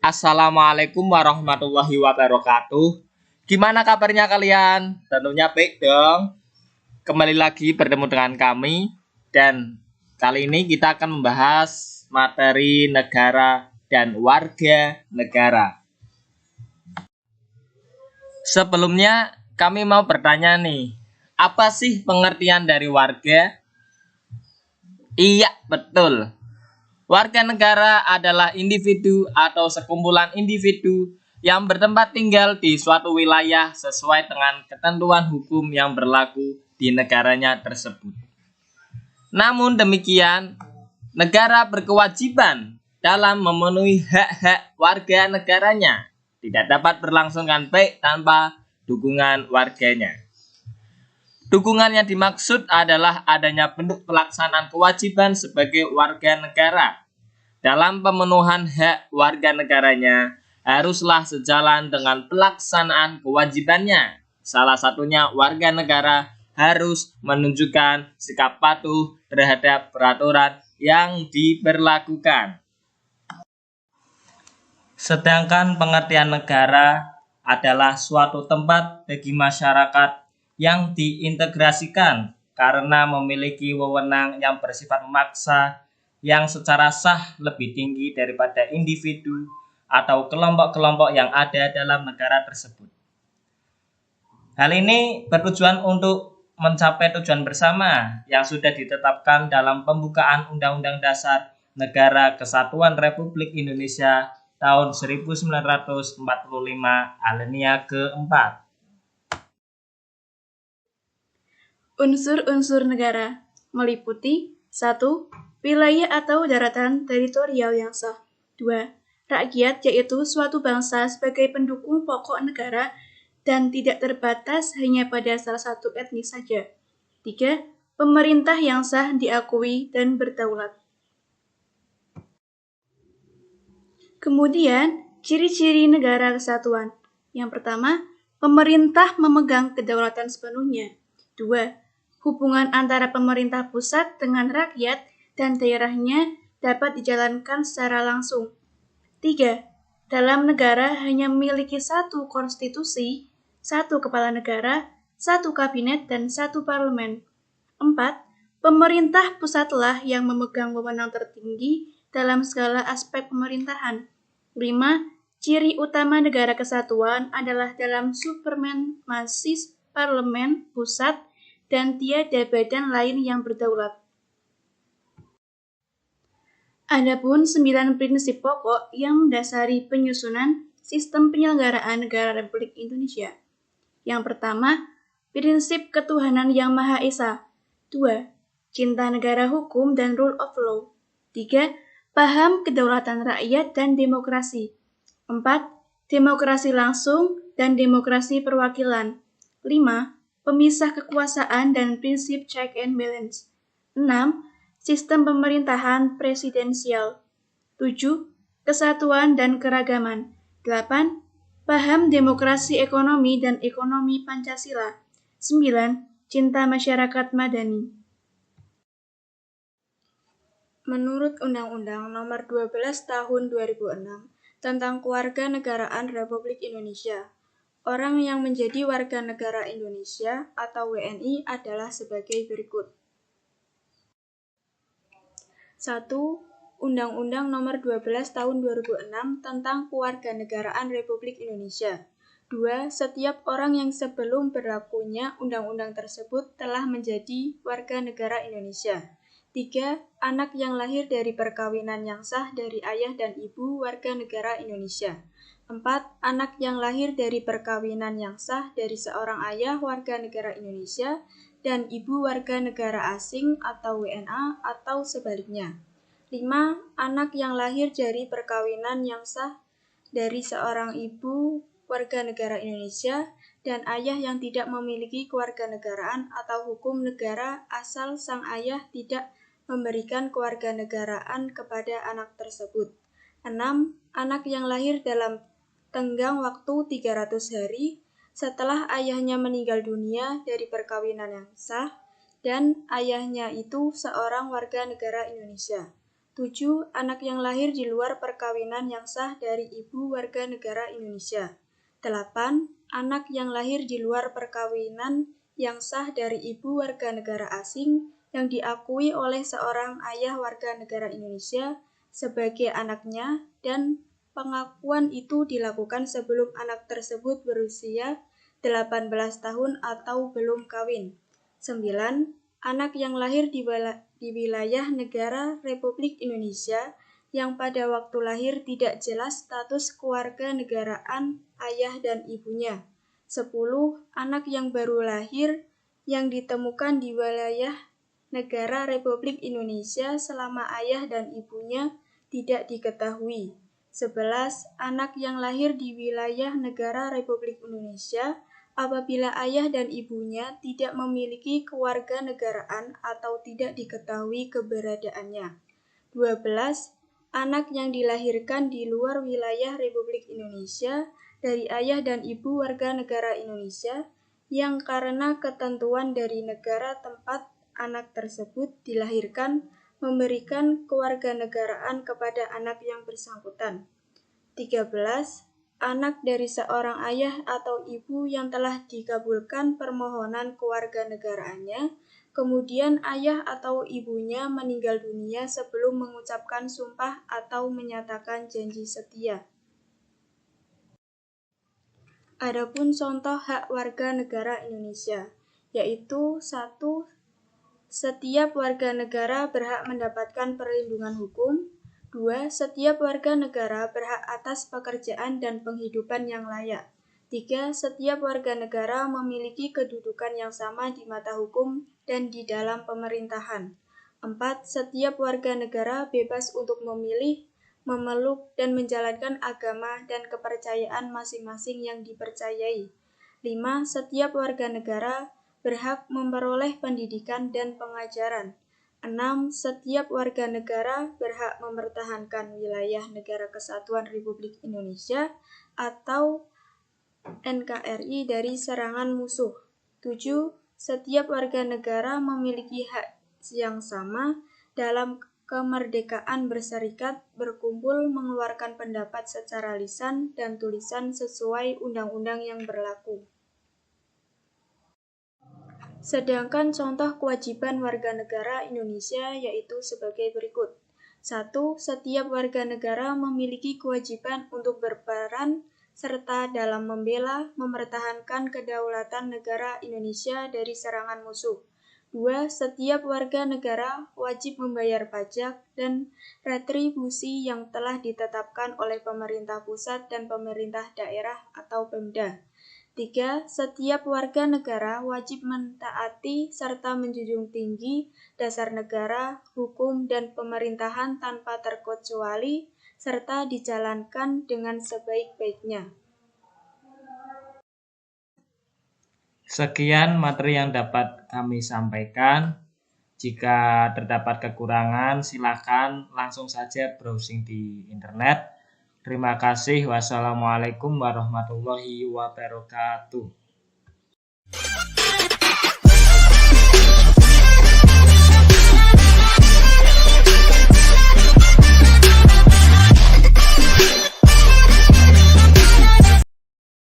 Assalamualaikum warahmatullahi wabarakatuh. Gimana kabarnya kalian? Tentunya baik dong. Kembali lagi bertemu dengan kami dan kali ini kita akan membahas materi negara dan warga negara. Sebelumnya kami mau bertanya nih, apa sih pengertian dari warga? Iya, betul. Warga negara adalah individu atau sekumpulan individu yang bertempat tinggal di suatu wilayah sesuai dengan ketentuan hukum yang berlaku di negaranya tersebut. Namun demikian, negara berkewajiban dalam memenuhi hak-hak warga negaranya, tidak dapat berlangsung dengan baik tanpa dukungan warganya. Dukungan yang dimaksud adalah adanya bentuk pelaksanaan kewajiban sebagai warga negara. Dalam pemenuhan hak warga negaranya, haruslah sejalan dengan pelaksanaan kewajibannya. Salah satunya warga negara harus menunjukkan sikap patuh terhadap peraturan yang diberlakukan. Sedangkan pengertian negara adalah suatu tempat bagi masyarakat yang diintegrasikan karena memiliki wewenang yang bersifat memaksa yang secara sah lebih tinggi daripada individu atau kelompok-kelompok yang ada dalam negara tersebut. Hal ini bertujuan untuk mencapai tujuan bersama yang sudah ditetapkan dalam pembukaan Undang-Undang Dasar Negara Kesatuan Republik Indonesia tahun 1945 alinea keempat. Unsur-unsur negara meliputi 1. Wilayah atau daratan teritorial yang sah. 2. Rakyat yaitu suatu bangsa sebagai pendukung pokok negara dan tidak terbatas hanya pada salah satu etnis saja. 3. Pemerintah yang sah diakui dan berdaulat. Kemudian, ciri-ciri negara kesatuan. Yang pertama, pemerintah memegang kedaulatan sepenuhnya. 2. Hubungan antara pemerintah pusat dengan rakyat dan daerahnya dapat dijalankan secara langsung. 3. Dalam negara hanya memiliki satu konstitusi, satu kepala negara, satu kabinet, dan satu parlemen. 4. Pemerintah pusatlah yang memegang wewenang tertinggi dalam segala aspek pemerintahan. 5. Ciri utama negara kesatuan adalah dalam supremasis parlemen pusat dan tiada badan lain yang berdaulat. Adapun 9 prinsip pokok yang mendasari penyusunan sistem penyelenggaraan negara Republik Indonesia. Yang pertama, prinsip ketuhanan yang Maha Esa. 2. Cinta negara hukum dan rule of law. 3. Paham kedaulatan rakyat dan demokrasi. 4. Demokrasi langsung dan demokrasi perwakilan. 5. Pemisah kekuasaan dan prinsip check and balance. 6. Sistem pemerintahan presidensial. 7. Kesatuan dan keragaman. 8. Paham demokrasi ekonomi dan ekonomi Pancasila. 9. Cinta masyarakat madani. Menurut Undang-Undang Nomor 12 Tahun 2006 tentang Kewarganegaraan Republik Indonesia, orang yang menjadi warga negara Indonesia atau WNI adalah sebagai berikut. 1. Undang-Undang Nomor 12 Tahun 2006 tentang Kewarganegaraan Republik Indonesia. 2. Setiap orang yang sebelum berlakunya undang-undang tersebut telah menjadi warga negara Indonesia. 3. Anak yang lahir dari perkawinan yang sah dari ayah dan ibu warga negara Indonesia. 4. Anak yang lahir dari perkawinan yang sah dari seorang ayah warga negara Indonesia dan ibu warga negara asing atau WNA atau sebaliknya. 5. Anak yang lahir dari perkawinan yang sah dari seorang ibu warga negara Indonesia dan ayah yang tidak memiliki kewarganegaraan atau hukum negara asal sang ayah tidak memberikan kewarganegaraan kepada anak tersebut. 6. Anak yang lahir dalam tenggang waktu 300 hari setelah ayahnya meninggal dunia dari perkawinan yang sah dan ayahnya itu seorang warga negara Indonesia. 7. Anak yang lahir di luar perkawinan yang sah dari ibu warga negara Indonesia. 8. Anak yang lahir di luar perkawinan yang sah dari ibu warga negara asing yang diakui oleh seorang ayah warga negara Indonesia sebagai anaknya dan pengakuan itu dilakukan sebelum anak tersebut berusia 18 tahun atau belum kawin. 9. Anak yang lahir di wilayah negara Republik Indonesia yang pada waktu lahir tidak jelas status kewarganegaraan ayah dan ibunya. 10. Anak yang baru lahir yang ditemukan di wilayah negara Republik Indonesia selama ayah dan ibunya tidak diketahui. 11. Anak yang lahir di wilayah negara Republik Indonesia apabila ayah dan ibunya tidak memiliki kewarganegaraan atau tidak diketahui keberadaannya. 12. Anak yang dilahirkan di luar wilayah Republik Indonesia dari ayah dan ibu warga negara Indonesia yang karena ketentuan dari negara tempat anak tersebut dilahirkan memberikan kewarganegaraan kepada anak yang bersangkutan. 13. Anak dari seorang ayah atau ibu yang telah dikabulkan permohonan kewarganegaraannya, kemudian ayah atau ibunya meninggal dunia sebelum mengucapkan sumpah atau menyatakan janji setia. Adapun contoh hak warga negara Indonesia, yaitu 1. Setiap warga negara berhak mendapatkan perlindungan hukum. 2. Setiap warga negara berhak atas pekerjaan dan penghidupan yang layak. 3. Setiap warga negara memiliki kedudukan yang sama di mata hukum dan di dalam pemerintahan. 4. Setiap warga negara bebas untuk memilih, memeluk, dan menjalankan agama dan kepercayaan masing-masing yang dipercayai. 5. Setiap warga negara berhak memperoleh pendidikan dan pengajaran. 6. Setiap warga negara berhak mempertahankan wilayah Negara Kesatuan Republik Indonesia atau NKRI dari serangan musuh. 7. Setiap warga negara memiliki hak yang sama dalam kemerdekaan berserikat, berkumpul, mengeluarkan pendapat secara lisan dan tulisan sesuai undang-undang yang berlaku. Sedangkan contoh kewajiban warga negara Indonesia yaitu sebagai berikut. 1. Setiap warga negara memiliki kewajiban untuk berperan serta dalam membela, mempertahankan kedaulatan negara Indonesia dari serangan musuh. 2. Setiap warga negara wajib membayar pajak dan retribusi yang telah ditetapkan oleh pemerintah pusat dan pemerintah daerah atau Pemda. 3. Setiap warga negara wajib mentaati serta menjunjung tinggi dasar negara, hukum, dan pemerintahan tanpa terkecuali, serta dijalankan dengan sebaik-baiknya. Sekian materi yang dapat kami sampaikan. Jika terdapat kekurangan, silakan langsung saja browsing di internet. Terima kasih. Wassalamualaikum warahmatullahi wabarakatuh.